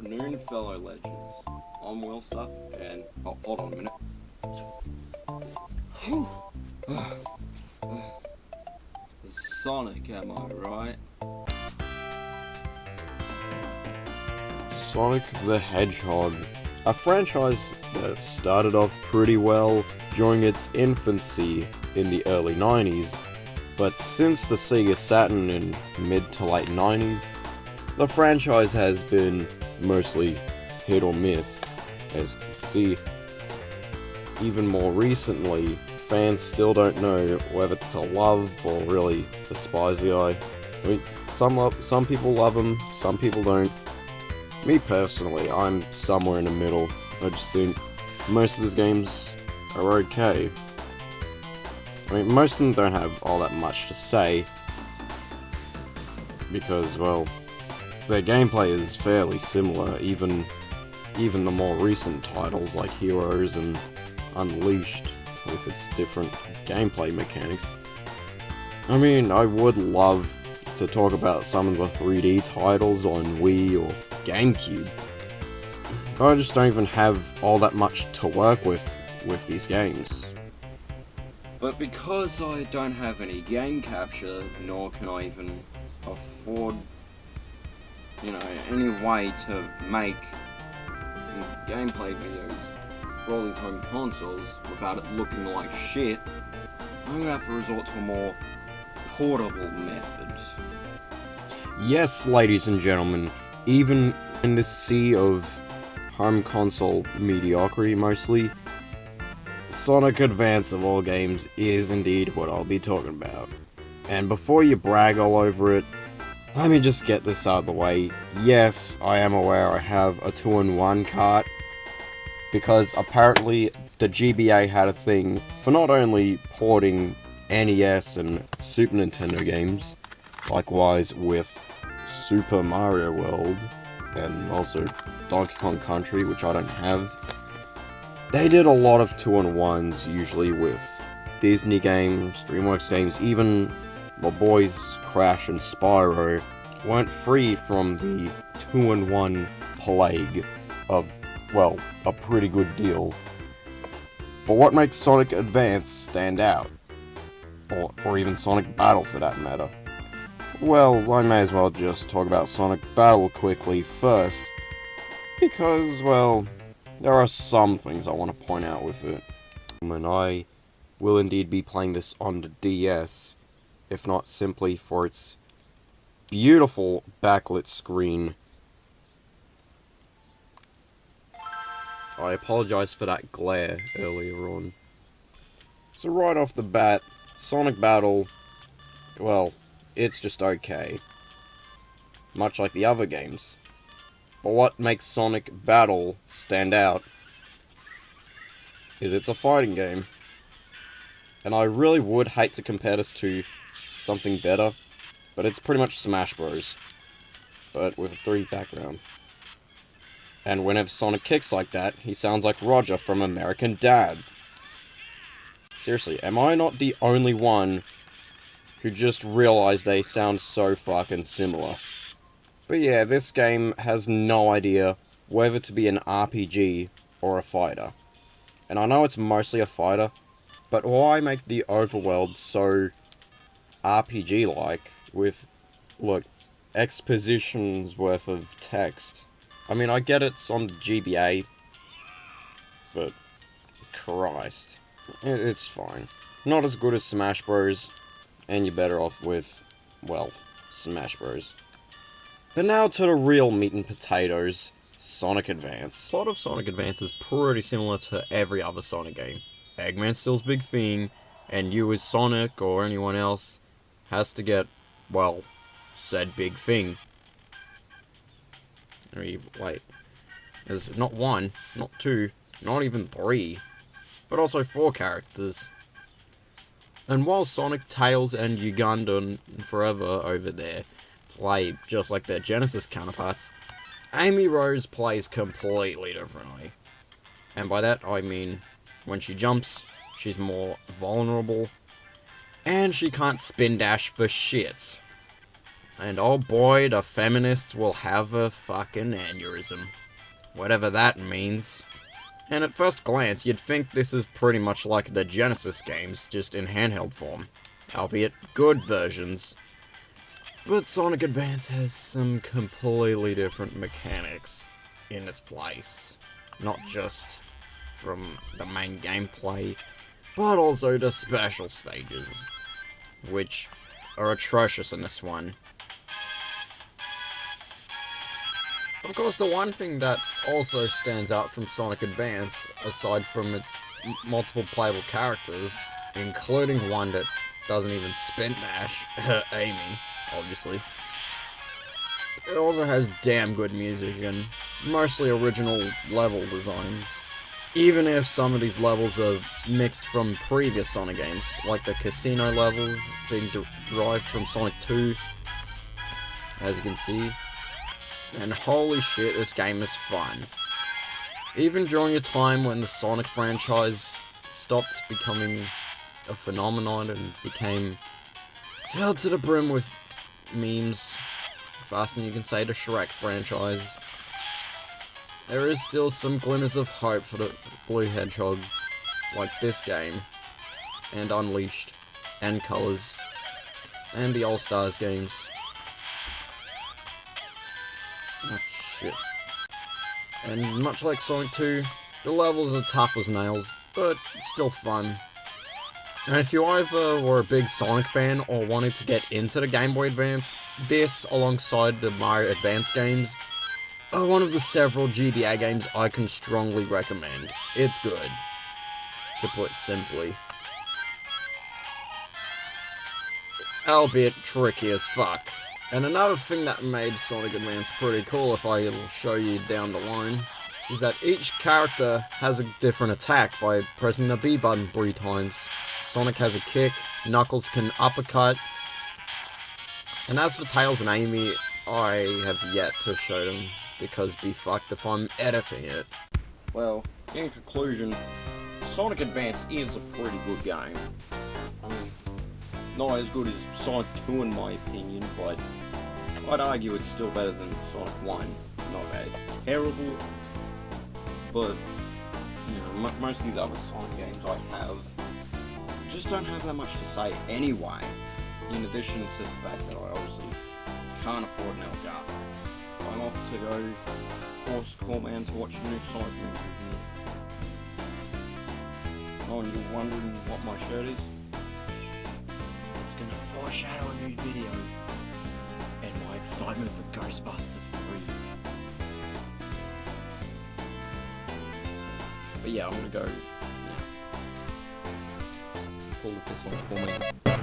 afternoon, fellow legends. I'm Wilstuff, and hold on a minute. Whew. Sonic, am I right? Sonic the Hedgehog, a franchise that started off pretty well during its infancy in the early 90s, but since the Sega Saturn in mid to late 90s, the franchise has been mostly hit or miss. As you can see, even more recently, fans still don't know whether to love or really despise the guy. I mean, some people love him, some people don't. Me personally, I'm somewhere in the middle. I just think most of his games are okay. I mean, most of them don't have all that much to say, because, well, their gameplay is fairly similar, even the more recent titles like Heroes and Unleashed, with its different gameplay mechanics. I mean, I would love to talk about some of the 3D titles on Wii or GameCube, but I just don't even have all that much to work with these games. But because I don't have any game capture, nor can I even afford, any way to make gameplay videos for all these home consoles without it looking like shit, I'm gonna have to resort to a more portable method. Yes, ladies and gentlemen, even in this sea of home console mediocrity mostly, Sonic Advance of all games is indeed what I'll be talking about. And before you brag all over it, let me just get this out of the way. Yes, I am aware I have a 2-in-1 cart, because apparently the GBA had a thing for not only porting NES and Super Nintendo games, likewise with Super Mario World, and also Donkey Kong Country, which I don't have. They did a lot of 2-in-1s, usually with Disney games, DreamWorks games, even my boys Crash and Spyro weren't free from the 2-in-1 plague of, well, a pretty good deal. But what makes Sonic Advance stand out? Or even Sonic Battle for that matter? Well, I may as well just talk about Sonic Battle quickly first, because, well, there are some things I want to point out with it. And I will indeed be playing this on the DS, if not simply for its beautiful backlit screen. I apologize for that glare earlier on. So right off the bat, Sonic Battle, well, it's just okay. Much like the other games. But what makes Sonic Battle stand out is it's a fighting game. And I really would hate to compare this to something better, but it's pretty much Smash Bros. But with a 3D background. And whenever Sonic kicks like that, he sounds like Roger from American Dad. Seriously, am I not the only one who just realized they sound so fucking similar? But yeah, this game has no idea whether to be an RPG or a fighter. And I know it's mostly a fighter, but why make the overworld so RPG-like with, look, exposition's worth of text? I mean, I get it's on the GBA, but Christ, it's fine. Not as good as Smash Bros, and you're better off with, well, Smash Bros. But now to the real meat and potatoes, Sonic Advance. The plot of Sonic Advance is pretty similar to every other Sonic game. Eggman's still his big thing, and you as Sonic, or anyone else, has to get, well, said big thing. I mean, wait, there's not one, not two, not even three, but also 4 characters. And while Sonic, Tails, and Uganda and Forever over there play just like their Genesis counterparts, Amy Rose plays completely differently. And by that I mean, when she jumps, she's more vulnerable, and she can't spin dash for shit. And oh boy, the feminists will have a fucking aneurysm. Whatever that means. And at first glance, you'd think this is pretty much like the Genesis games, just in handheld form. Albeit good versions. But Sonic Advance has some completely different mechanics in its place. Not just from the main gameplay, but also the special stages, which are atrocious in this one. Of course, the one thing that also stands out from Sonic Advance, aside from its multiple playable characters, including one that doesn't even spin dash, Amy, obviously, it also has damn good music and mostly original level designs. Even if some of these levels are mixed from previous Sonic games, like the casino levels being derived from Sonic 2, as you can see. And holy shit, this game is fun. Even during a time when the Sonic franchise stopped becoming a phenomenon and became filled to the brim with memes, faster than you can say the Shrek franchise, there is still some glimmers of hope for the Blue Hedgehog, like this game, and Unleashed, and Colors, and the All-Stars games. Oh shit. And much like Sonic 2, the levels are tough as nails, but still fun. And if you either were a big Sonic fan or wanted to get into the Game Boy Advance, this, alongside the Mario Advance games, are one of the several GBA games I can strongly recommend. It's good, to put simply. Albeit tricky as fuck. And another thing that made Sonic Advance pretty cool, if I will show you down the line, is that each character has a different attack by pressing the B button 3 times. Sonic has a kick, Knuckles can uppercut, and as for Tails and Amy, I have yet to show them, because be fucked if I'm editing it. Well, in conclusion, Sonic Advance is a pretty good game. I mean, not as good as Sonic 2 in my opinion, but I'd argue it's still better than Sonic 1. Not that it's terrible, but, you know, most of these other Sonic games I have just don't have that much to say anyway, in addition to the fact that I obviously can't afford an Elgato. I'm off to go force Callman to watch a new Sonic movie with me. Oh, and you're wondering what my shirt is? It's gonna foreshadow a new video and my excitement for Ghostbusters 3. But yeah, I'm gonna go pull the piss on Callman.